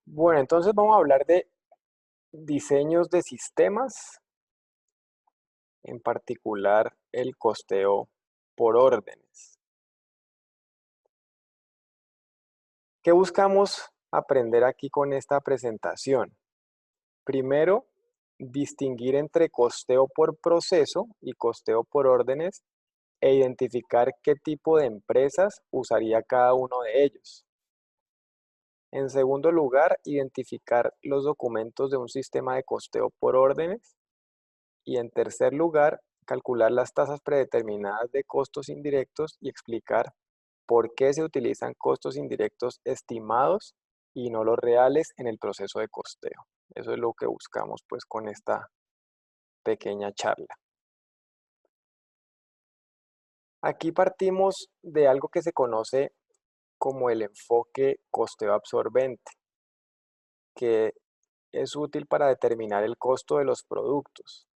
Bueno, entonces vamos a hablar de diseños de sistemas, en particular el costeo por órdenes. ¿Qué buscamos aprender aquí con esta presentación? Primero, distinguir entre costeo por proceso y costeo por órdenes e identificar qué tipo de empresas usaría cada uno de ellos. En segundo lugar, identificar los documentos de un sistema de costeo por órdenes. Y en tercer lugar, calcular las tasas predeterminadas de costos indirectos y explicar por qué se utilizan costos indirectos estimados y no los reales en el proceso de costeo. Eso es lo que buscamos pues con esta pequeña charla. Aquí partimos de algo que se conoce como el enfoque costeo absorbente, que es útil para determinar el costo de los productos.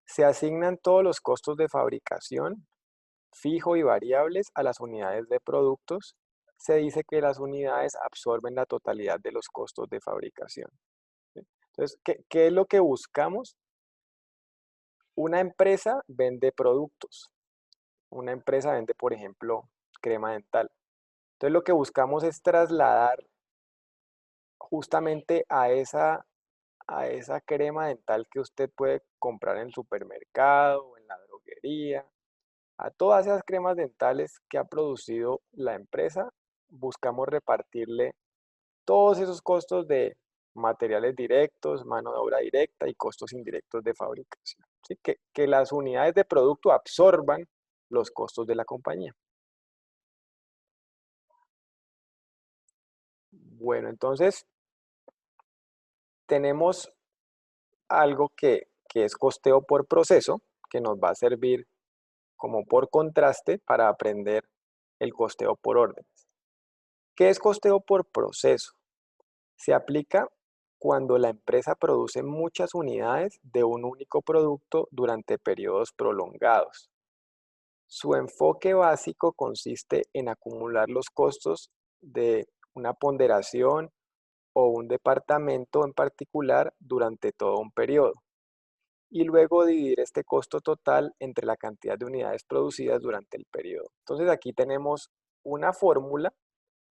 Se asignan todos los costos de fabricación fijo y variables a las unidades de productos. Se dice que las unidades absorben la totalidad de los costos de fabricación, ¿sí? Entonces, ¿qué es lo que buscamos? Una empresa vende productos. Una empresa vende, por ejemplo, crema dental. Entonces, lo que buscamos es trasladar justamente a esa crema dental que usted puede comprar en el supermercado o en la droguería. A todas esas cremas dentales que ha producido la empresa, buscamos repartirle todos esos costos de materiales directos, mano de obra directa y costos indirectos de fabricación, ¿sí? Que las unidades de producto absorban los costos de la compañía. Bueno, entonces tenemos algo que es costeo por proceso, que nos va a servir como por contraste para aprender el costeo por órdenes. ¿Qué es costeo por proceso? Se aplica cuando la empresa produce muchas unidades de un único producto durante periodos prolongados. Su enfoque básico consiste en acumular los costos de una ponderación o un departamento en particular durante todo un periodo y luego dividir este costo total entre la cantidad de unidades producidas durante el periodo. Entonces aquí tenemos una fórmula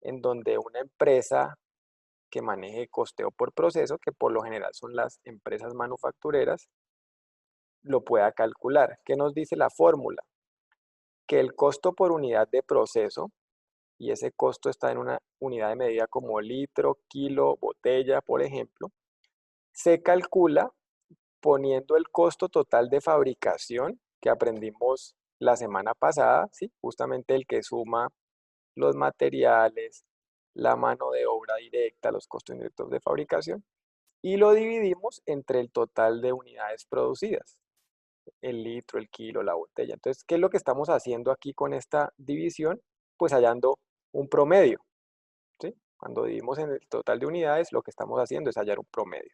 en donde una empresa que maneje costeo por proceso, que por lo general son las empresas manufactureras, lo pueda calcular. ¿Qué nos dice la fórmula? Que el costo por unidad de proceso, y ese costo está en una unidad de medida como litro, kilo, botella, por ejemplo, se calcula poniendo el costo total de fabricación que aprendimos la semana pasada, ¿sí? Justamente el que suma los materiales, la mano de obra directa, los costos indirectos de fabricación, y lo dividimos entre el total de unidades producidas, el litro, el kilo, la botella. Entonces, ¿qué es lo que estamos haciendo aquí con esta división? Pues hallando un promedio, ¿sí? Cuando dividimos en el total de unidades, lo que estamos haciendo es hallar un promedio.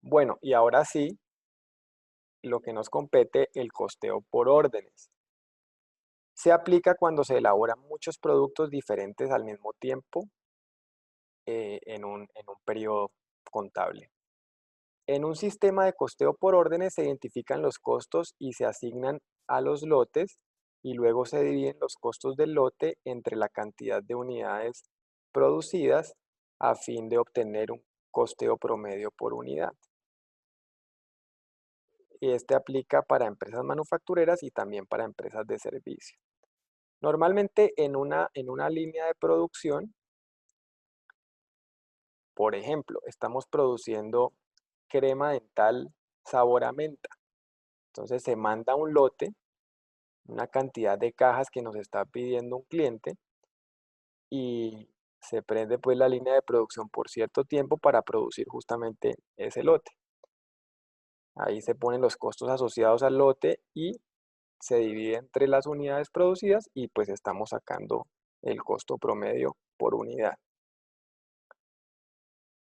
Bueno, y ahora sí, lo que nos compete, el costeo por órdenes. Se aplica cuando se elaboran muchos productos diferentes al mismo tiempo en un periodo contable. En un sistema de costeo por órdenes se identifican los costos y se asignan a los lotes y luego se dividen los costos del lote entre la cantidad de unidades producidas a fin de obtener un costeo promedio por unidad. Y este aplica para empresas manufactureras y también para empresas de servicio. Normalmente en una línea de producción, por ejemplo, estamos produciendo crema dental sabor a menta. Entonces se manda un lote, una cantidad de cajas que nos está pidiendo un cliente y se prende pues la línea de producción por cierto tiempo para producir justamente ese lote. Ahí se ponen los costos asociados al lote y se divide entre las unidades producidas y pues estamos sacando el costo promedio por unidad.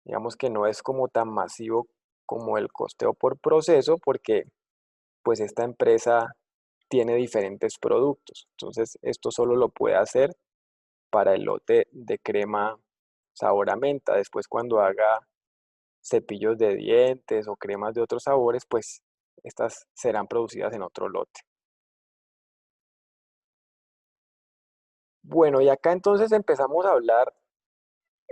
Digamos que no es como tan masivo como el costeo por proceso porque pues esta empresa tiene diferentes productos. Entonces, esto solo lo puede hacer para el lote de crema sabor a menta. Después, cuando haga cepillos de dientes o cremas de otros sabores, pues estas serán producidas en otro lote. Bueno, y acá entonces empezamos a hablar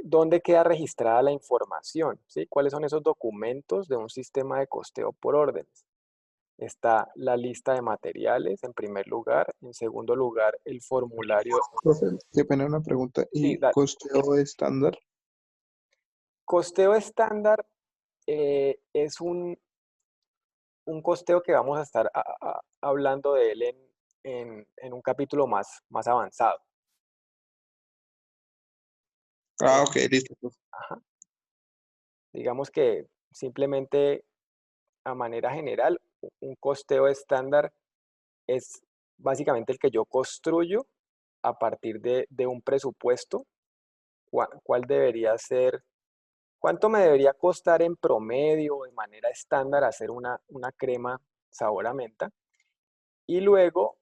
dónde queda registrada la información, ¿sí? ¿Cuáles son esos documentos de un sistema de costeo por órdenes? Está la lista de materiales en primer lugar, en segundo lugar el formulario. Profe, qué pena una pregunta. Sí, ¿Y costeo estándar? costeo estándar es un costeo que vamos a estar hablando de él en un capítulo más avanzado. Ah, Eh, ok, listo, profe. ajá. Digamos que simplemente a manera general, un costeo estándar es básicamente el que yo construyo a partir de un presupuesto, cuál debería ser, cuánto me debería costar en promedio de manera estándar hacer una crema sabor a menta. Y luego,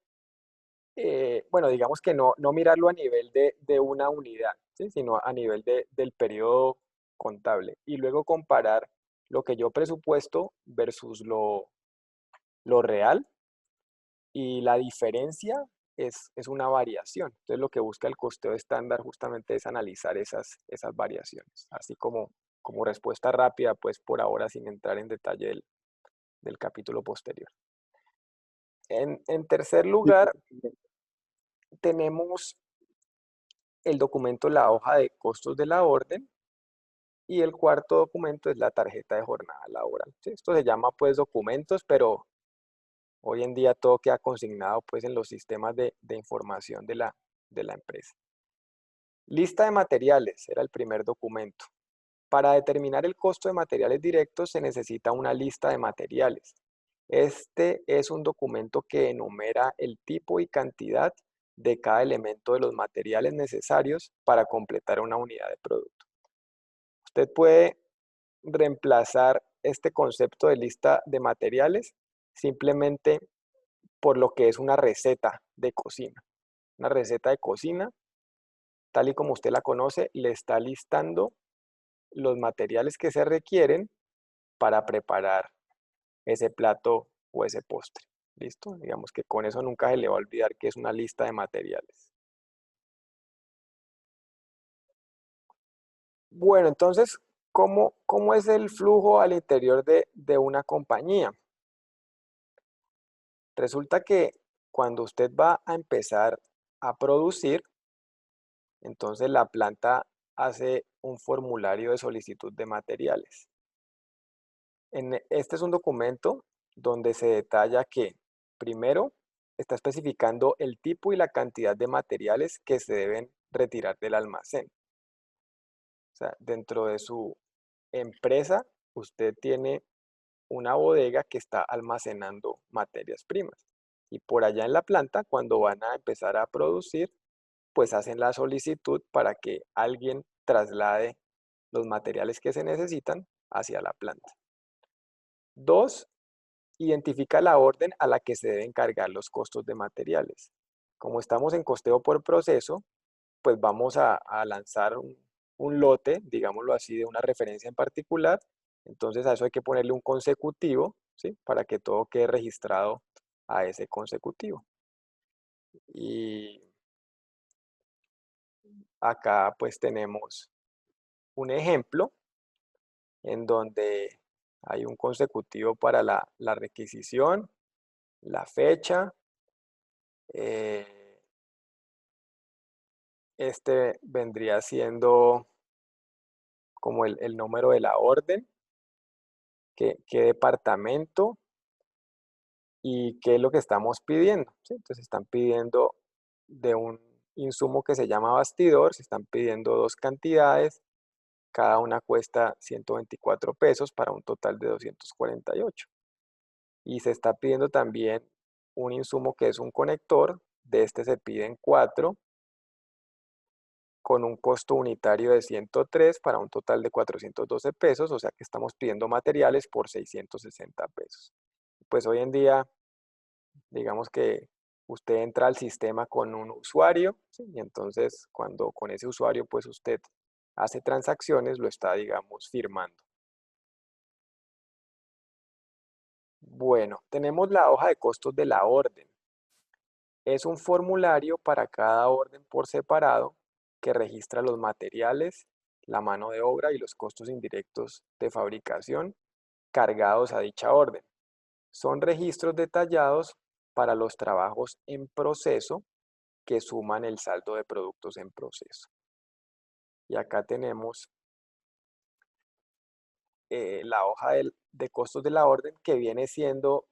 bueno, digamos que no mirarlo a nivel de una unidad, ¿sí? Sino a nivel del periodo contable. Y luego comparar lo que yo presupuesto versus lo real, y la diferencia es una variación. Entonces lo que busca el costeo estándar justamente es analizar esas variaciones, así como respuesta rápida, pues por ahora sin entrar en detalle del capítulo posterior. En tercer Listo, lugar, tenemos el documento, la hoja de costos de la orden, y el cuarto documento es la tarjeta de jornada laboral. ¿Sí? Esto se llama pues documentos, pero hoy en día todo queda consignado pues en los sistemas de información de la empresa. Lista de materiales era el primer documento. Para determinar el costo de materiales directos se necesita una lista de materiales. Este es un documento que enumera el tipo y cantidad de cada elemento de los materiales necesarios para completar una unidad de producto. Usted puede reemplazar este concepto de lista de materiales simplemente por lo que es una receta de cocina. Una receta de cocina, tal y como usted la conoce, le está listando los materiales que se requieren para preparar ese plato o ese postre. ¿Listo? Digamos que con eso nunca se le va a olvidar que es una lista de materiales. Bueno, entonces, ¿cómo es el flujo al interior de una compañía? Resulta que cuando usted va a empezar a producir, entonces la planta hace un formulario de solicitud de materiales. Este es un documento donde se detalla que, primero, está especificando el tipo y la cantidad de materiales que se deben retirar del almacén. O sea, dentro de su empresa, usted tiene una bodega que está almacenando materias primas. Y por allá en la planta, cuando van a empezar a producir, pues hacen la solicitud para que alguien traslade los materiales que se necesitan hacia la planta. Dos, identifica la orden a la que se deben cargar los costos de materiales. Como estamos en costeo por proceso, pues vamos a lanzar un lote, digámoslo así, de una referencia en particular. Entonces a eso hay que ponerle un consecutivo, ¿sí? Para que todo quede registrado a ese consecutivo. Y acá pues tenemos un ejemplo en donde hay un consecutivo para la requisición, la fecha, eh, este vendría siendo como el número de la orden, qué departamento y qué es lo que estamos pidiendo, ¿sí? Entonces están pidiendo de un insumo que se llama bastidor, se están pidiendo dos cantidades, cada una cuesta 124 pesos para un total de 248. Y se está pidiendo también un insumo que es un conector, de este se piden 4 con un costo unitario de 103 para un total de 412 pesos, o sea que estamos pidiendo materiales por 660 pesos. Pues hoy en día Digamos que usted entra al sistema con un usuario, ¿sí? Y entonces cuando con ese usuario pues usted hace transacciones, lo está, digamos, firmando. Bueno, tenemos la hoja de costos de la orden. Es un formulario para cada orden por separado que registra los materiales, la mano de obra y los costos indirectos de fabricación cargados a dicha orden. Son registros detallados para los trabajos en proceso que suman el saldo de productos en proceso. Y acá tenemos la hoja de costos de la orden que viene siendo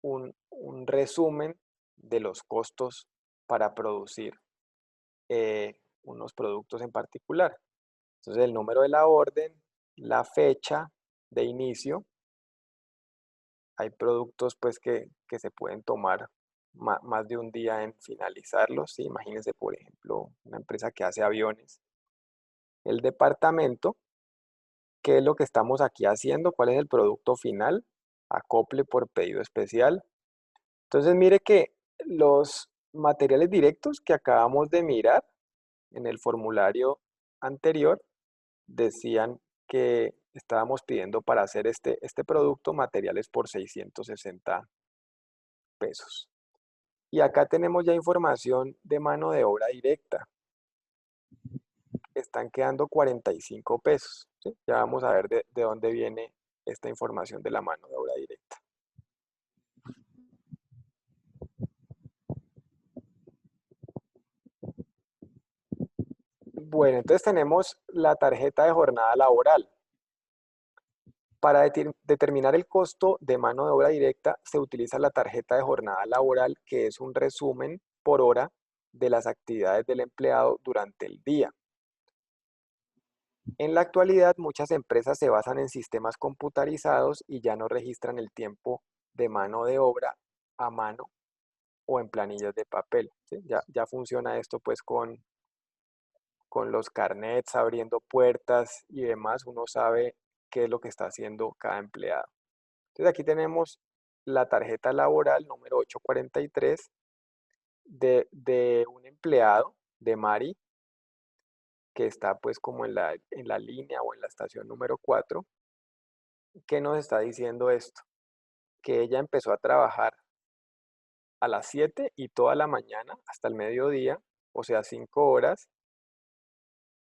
un resumen de los costos para producir unos productos en particular. Entonces el número de la orden, la fecha de inicio. Hay productos pues que se pueden tomar más de un día en finalizarlos. ¿Sí? Imagínense, por ejemplo, una empresa que hace aviones. El departamento, ¿qué es lo que estamos aquí haciendo? ¿Cuál es el producto final? Acople por pedido especial. Entonces mire que los materiales directos que acabamos de mirar en el formulario anterior decían que estábamos pidiendo para hacer este producto materiales por 660 pesos. Y acá tenemos ya información de mano de obra directa. Están quedando 45 pesos. ¿Sí? Ya vamos a ver de dónde viene esta información de la mano de obra directa. Bueno, entonces tenemos la tarjeta de jornada laboral. Para determinar el costo de mano de obra directa se utiliza la tarjeta de jornada laboral, que es un resumen por hora de las actividades del empleado durante el día. En la actualidad, muchas empresas se basan en sistemas computarizados y ya no registran el tiempo de mano de obra a mano o en planillas de papel. ¿Sí? Ya funciona esto pues con los carnets abriendo puertas y demás. Uno sabe qué es lo que está haciendo cada empleado. Entonces aquí tenemos la tarjeta laboral número 843 de un empleado de Mari que está pues como en la línea o en la estación número 4. ¿Qué nos está diciendo esto? Que ella empezó a trabajar a las 7 y toda la mañana hasta el mediodía, o sea, 5 horas.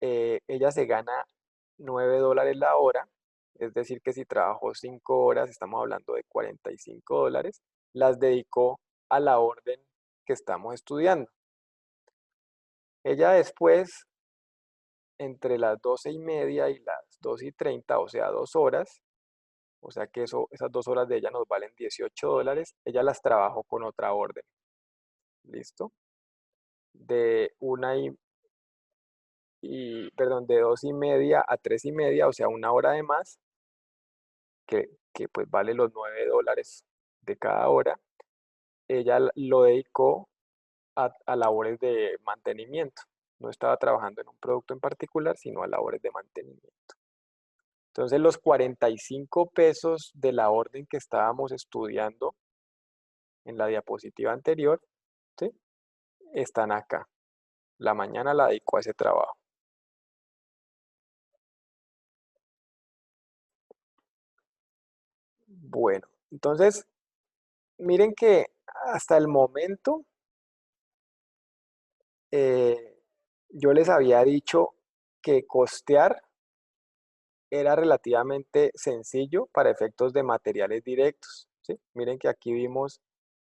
Ella se gana $9 la hora, es decir, que si trabajó 5 horas, estamos hablando de $45, las dedicó a la orden que estamos estudiando. Ella después, entre las 12:30 y las 2:30, o sea, 2 horas, o sea que esas 2 horas de ella nos valen $18, ella las trabajó con otra orden. ¿Listo? Perdón, de 2:30 a 3:30, o sea, 1 hora de más, que pues vale los $9 de cada hora. Ella lo dedicó a labores de mantenimiento. No estaba trabajando en un producto en particular, sino a labores de mantenimiento. Entonces, los 45 pesos de la orden que estábamos estudiando en la diapositiva anterior, ¿sí? Están acá. La mañana la dedicó a ese trabajo. Bueno, entonces, miren que hasta el momento eh, yo les había dicho que costear era relativamente sencillo para efectos de materiales directos, ¿sí? Miren que aquí vimos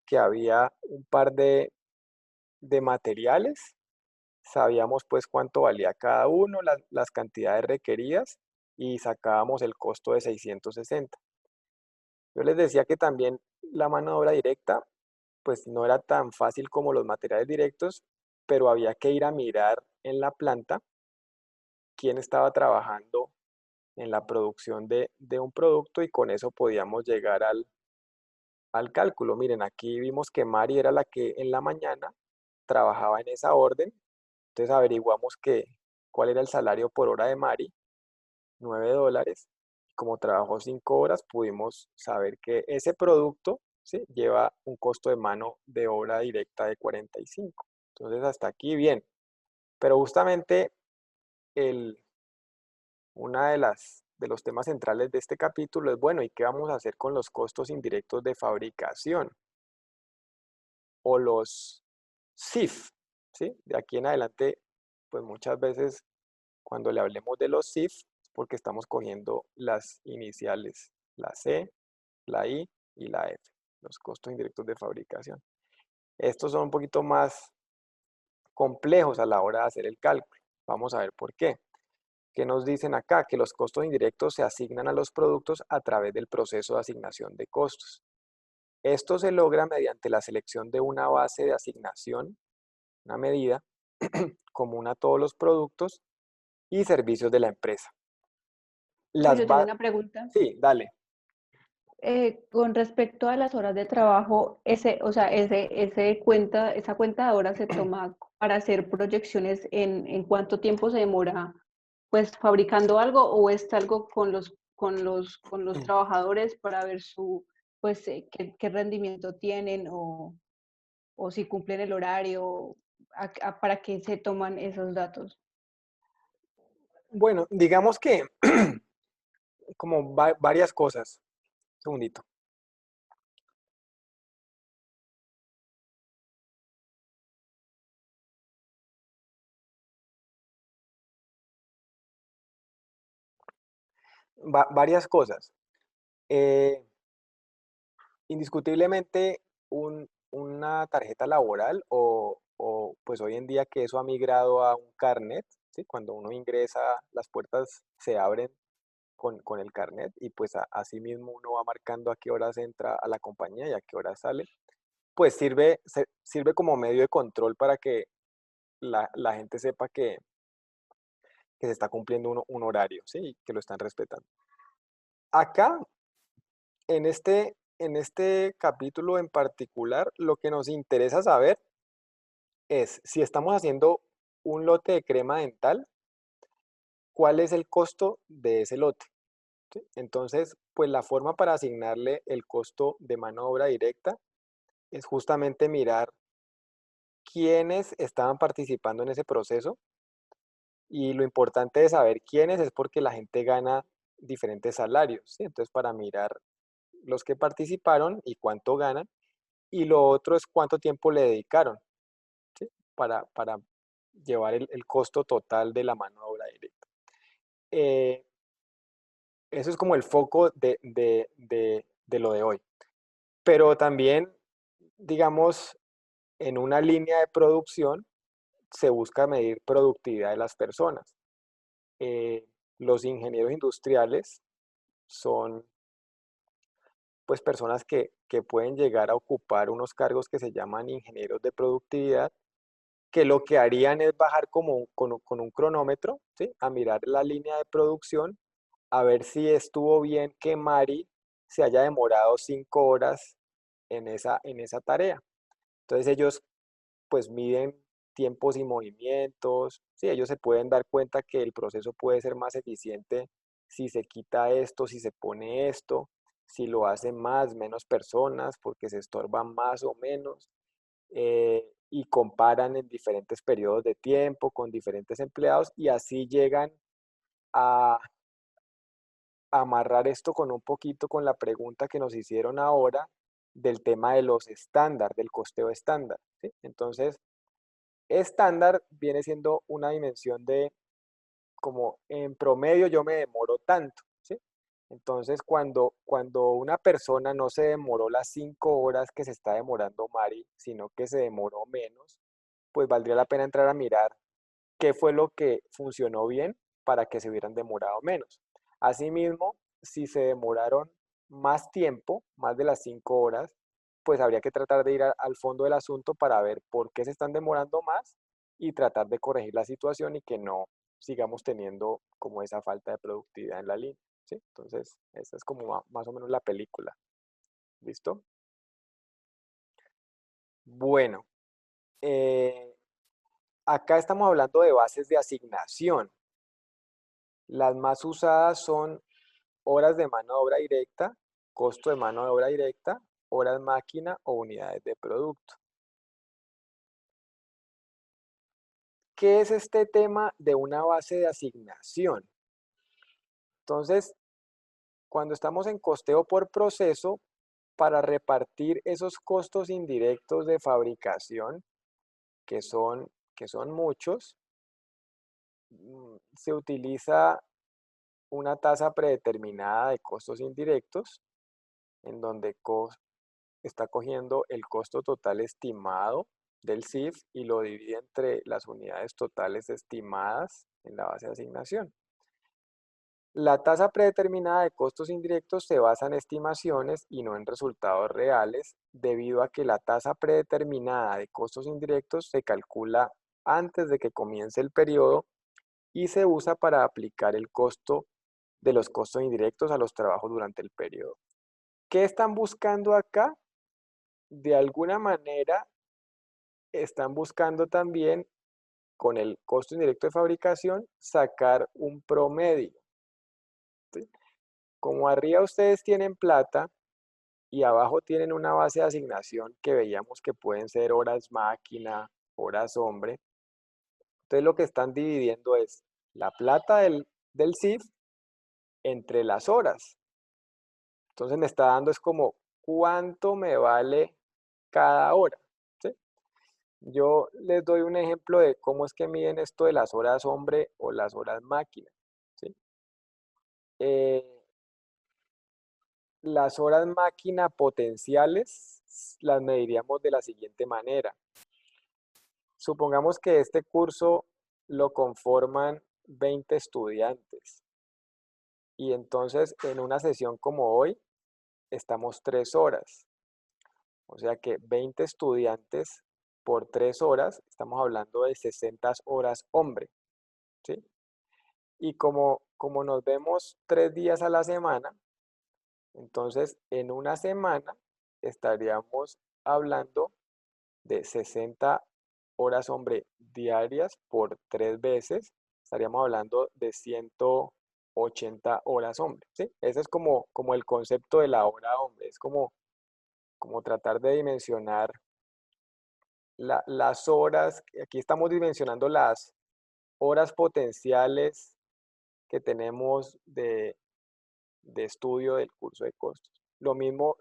que había un par de materiales, sabíamos pues cuánto valía cada uno, las cantidades requeridas y sacábamos el costo de 660. Yo les decía que también la mano de obra directa pues no era tan fácil como los materiales directos, pero había que ir a mirar en la planta quién estaba trabajando en la producción de un producto y con eso podíamos llegar al cálculo. Miren, aquí vimos que Mari era la que en la mañana trabajaba en esa orden, entonces averiguamos cuál era el salario por hora de Mari, $9. Como trabajó 5 horas, pudimos saber que ese producto ¿sí? Lleva un costo de mano de obra directa de 45. Entonces, hasta aquí bien. Pero justamente una de los temas centrales de este capítulo es, bueno, ¿y qué vamos a hacer con los costos indirectos de fabricación? O los CIF, ¿sí? De aquí en adelante, pues muchas veces cuando le hablemos de los CIF, es porque estamos cogiendo las iniciales, la C, la I y la F, los costos indirectos de fabricación. Estos son un poquito más complejos a la hora de hacer el cálculo. Vamos a ver por qué. ¿Qué nos dicen acá? Que los costos indirectos se asignan a los productos a través del proceso de asignación de costos. Esto se logra mediante la selección de una base de asignación, una medida común a todos los productos y servicios de la empresa. Profe, Las yo tengo ba- una pregunta. sí, dale. Con respecto a las horas de trabajo, o sea, esa cuenta de horas se toma para hacer proyecciones en cuánto tiempo se demora, pues, fabricando algo, o es algo con los trabajadores para ver pues, qué rendimiento tienen, o si cumplen el horario, para qué se toman esos datos. Bueno, digamos que como varias cosas. Un segundito. Varias cosas. Eh, Indiscutiblemente una tarjeta laboral pues hoy en día que eso ha migrado a un carnet, ¿sí? Cuando uno ingresa, las puertas se abren con el carnet y pues así mismo uno va marcando a qué horas entra a la compañía y a qué horas sale. Pues sirve como medio de control para que la gente sepa que se está cumpliendo un horario, ¿sí? Y que lo están respetando. Acá, en este capítulo en particular, lo que nos interesa saber es si estamos haciendo un lote de crema dental, ¿cuál es el costo de ese lote? ¿Sí? Entonces, pues la forma para asignarle el costo de mano de obra directa es justamente mirar quiénes estaban participando en ese proceso, y lo importante de saber quiénes es porque la gente gana diferentes salarios, ¿sí? Entonces, para mirar los que participaron y cuánto ganan, y lo otro es cuánto tiempo le dedicaron, ¿sí? Para llevar el costo total de la mano de obra directa. Eh, Eso es como el foco de lo de hoy. Pero también, digamos, en una línea de producción se busca medir productividad de las personas. Eh, los ingenieros industriales son pues personas que pueden llegar a ocupar unos cargos que se llaman ingenieros de productividad, que lo que harían es bajar como con un cronómetro, ¿sí? A mirar la línea de producción, a ver si estuvo bien que Mari se haya demorado 5 horas en esa tarea. Entonces ellos pues miden tiempos y movimientos, ¿sí? Ellos se pueden dar cuenta que el proceso puede ser más eficiente si se quita esto, si se pone esto, si lo hacen más, menos personas, porque se estorban más o menos, y comparan en diferentes periodos de tiempo con diferentes empleados y así llegan a amarrar esto con un poquito con la pregunta que nos hicieron ahora del tema de los estándar, del costeo estándar, ¿sí? Entonces, estándar viene siendo una dimensión de como en promedio yo me demoro tanto, ¿sí? Entonces, cuando una persona no se demoró las 5 horas que se está demorando Mari, sino que se demoró menos, pues valdría la pena entrar a mirar qué fue lo que funcionó bien para que se hubieran demorado menos. Asimismo, si se demoraron más tiempo, más de las 5 horas, pues habría que tratar de ir al fondo del asunto para ver por qué se están demorando más y tratar de corregir la situación y que no sigamos teniendo como esa falta de productividad en la línea, ¿sí? Entonces, esa es como más o menos la película. ¿Listo? Bueno, eh, acá estamos hablando de bases de asignación. Las más usadas son horas de mano de obra directa, costo de mano de obra directa horas máquina o unidades de producto. ¿Qué es este tema de una base de asignación? Entonces, cuando estamos en costeo por proceso, para repartir esos costos indirectos de fabricación, que son muchos, se utiliza una tasa predeterminada de costos indirectos, en donde está cogiendo el costo total estimado del CIF y lo divide entre las unidades totales estimadas en la base de asignación. La tasa predeterminada de costos indirectos se basa en estimaciones y no en resultados reales, debido a que la tasa predeterminada de costos indirectos se calcula antes de que comience el periodo y se usa para aplicar el costo de los costos indirectos a los trabajos durante el periodo. ¿Qué están buscando acá? De alguna manera están buscando también, con el costo indirecto de fabricación, sacar un promedio, ¿sí? Como arriba ustedes tienen plata y abajo tienen una base de asignación que veíamos que pueden ser horas máquina, horas hombre, entonces lo que están dividiendo es la plata del CIF entre las horas. Entonces me está dando es como cuánto me vale cada hora, ¿sí? Yo les doy un ejemplo de cómo es que miden esto de las horas hombre o las horas máquina, ¿sí? Eh, las horas máquina potenciales las mediríamos de la siguiente manera. Supongamos que este curso lo conforman 20 estudiantes y entonces en una sesión como hoy estamos 3 horas. O sea que 20 estudiantes por 3 horas, estamos hablando de 60 horas hombre, ¿sí? Y como nos vemos 3 días a la semana, entonces en una semana estaríamos hablando de 60 horas hombre diarias por 3 veces, estaríamos hablando de 180 horas hombre, ¿sí? Ese es como el concepto de la hora hombre, es como tratar de dimensionar las horas. Aquí estamos dimensionando las horas potenciales que tenemos de estudio del curso de costos. Lo mismo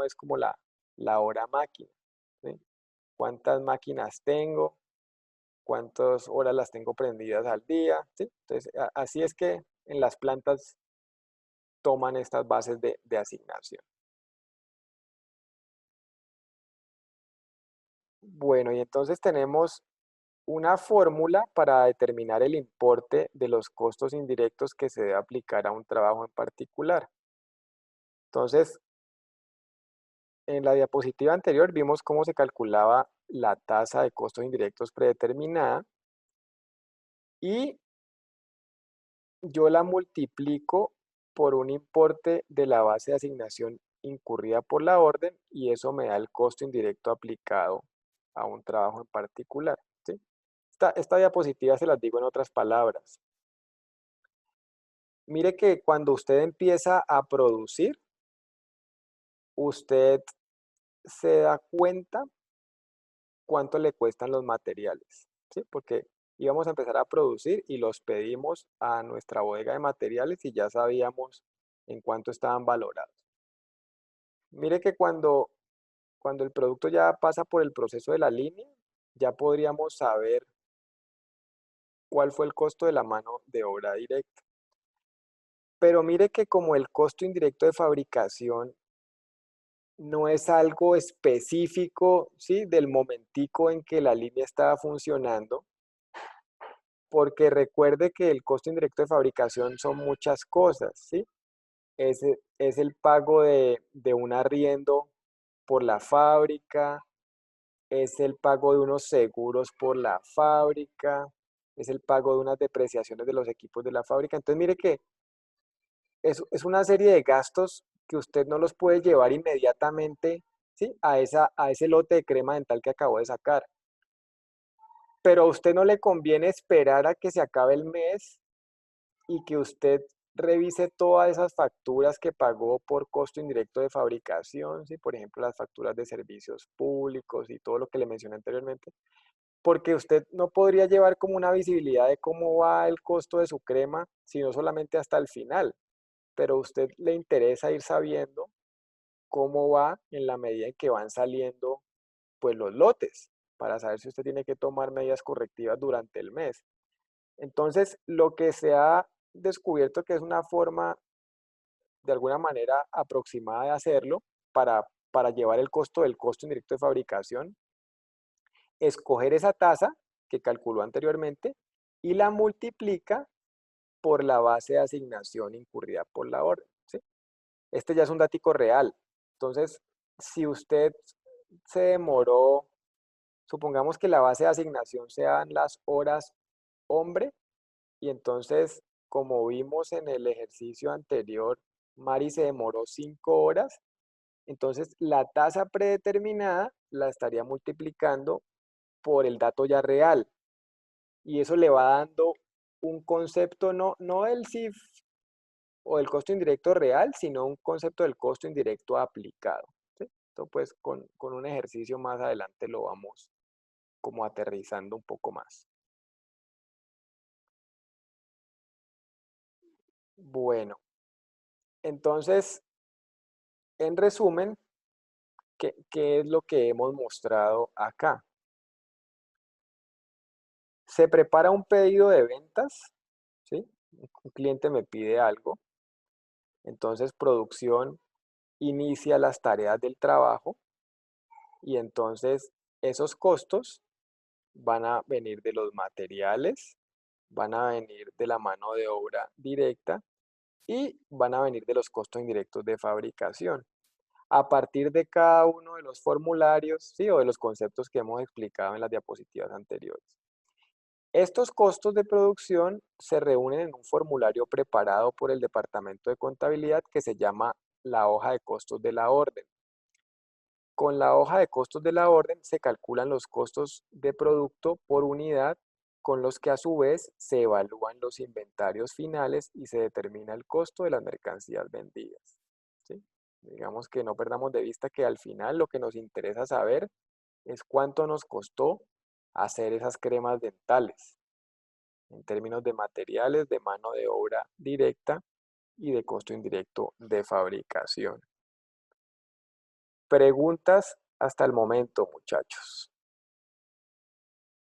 es como la hora máquina, ¿sí? ¿Cuántas máquinas tengo? ¿Cuántas horas las tengo prendidas al día? ¿Sí? Entonces, así es que en las plantas toman estas bases de asignación. Bueno, y entonces tenemos una fórmula para determinar el importe de los costos indirectos que se debe aplicar a un trabajo en particular. Entonces, en la diapositiva anterior vimos cómo se calculaba la tasa de costos indirectos predeterminada y yo la multiplico por un importe de la base de asignación incurrida por la orden y eso me da el costo indirecto aplicado a un trabajo en particular, ¿sí? Esta diapositiva se las digo en otras palabras. Mire que cuando usted empieza a producir, usted se da cuenta cuánto le cuestan los materiales, ¿sí? Porque íbamos a empezar a producir y los pedimos a nuestra bodega de materiales y ya sabíamos en cuánto estaban valorados. Mire que cuando el producto ya pasa por el proceso de la línea, ya podríamos saber cuál fue el costo de la mano de obra directa. Pero mire que como el costo indirecto de fabricación no es algo específico, ¿sí? Del momentico en que la línea estaba funcionando, porque recuerde que el costo indirecto de fabricación son muchas cosas, ¿sí? Es el pago de un arriendo por la fábrica, es el pago de unos seguros por la fábrica, es el pago de unas depreciaciones de los equipos de la fábrica. Entonces mire que es una serie de gastos que usted no los puede llevar inmediatamente, ¿sí? A ese lote de crema dental que acabó de sacar. Pero a usted no le conviene esperar a que se acabe el mes y que usted revise todas esas facturas que pagó por costo indirecto de fabricación, ¿sí? Por ejemplo, las facturas de servicios públicos y todo lo que le mencioné anteriormente, porque usted no podría llevar como una visibilidad de cómo va el costo de su crema, sino solamente hasta el final, pero a usted le interesa ir sabiendo cómo va en la medida en que van saliendo pues los lotes, para saber si usted tiene que tomar medidas correctivas durante el mes. Entonces, lo que se ha descubierto que es una forma de alguna manera aproximada de hacerlo para llevar el costo del costo indirecto de fabricación, escoger esa tasa que calculó anteriormente y la multiplica por la base de asignación incurrida por la orden, ¿sí? Este ya es un datico real. Entonces, si usted se demoró, supongamos que la base de asignación sean las horas hombre, y entonces, como vimos en el ejercicio anterior, Mari se demoró 5 horas, entonces la tasa predeterminada la estaría multiplicando por el dato ya real. Y eso le va dando un concepto no del CIF o del costo indirecto real, sino un concepto del costo indirecto aplicado, ¿sí? Esto pues con un ejercicio más adelante lo vamos como aterrizando un poco más. Bueno, entonces, en resumen, ¿qué es lo que hemos mostrado acá? Se prepara un pedido de ventas, ¿sí? Un cliente me pide algo, entonces producción inicia las tareas del trabajo y entonces esos costos van a venir de los materiales, van a venir de la mano de obra directa y van a venir de los costos indirectos de fabricación. A partir de cada uno de los formularios, ¿sí? O de los conceptos que hemos explicado en las diapositivas anteriores. Estos costos de producción se reúnen en un formulario preparado por el Departamento de Contabilidad que se llama la hoja de costos de la orden. Con la hoja de costos de la orden se calculan los costos de producto por unidad, con los que a su vez se evalúan los inventarios finales y se determina el costo de las mercancías vendidas, ¿sí? Digamos que no perdamos de vista que al final lo que nos interesa saber es cuánto nos costó hacer esas cremas dentales, en términos de materiales, de mano de obra directa y de costo indirecto de fabricación. Preguntas hasta el momento, muchachos.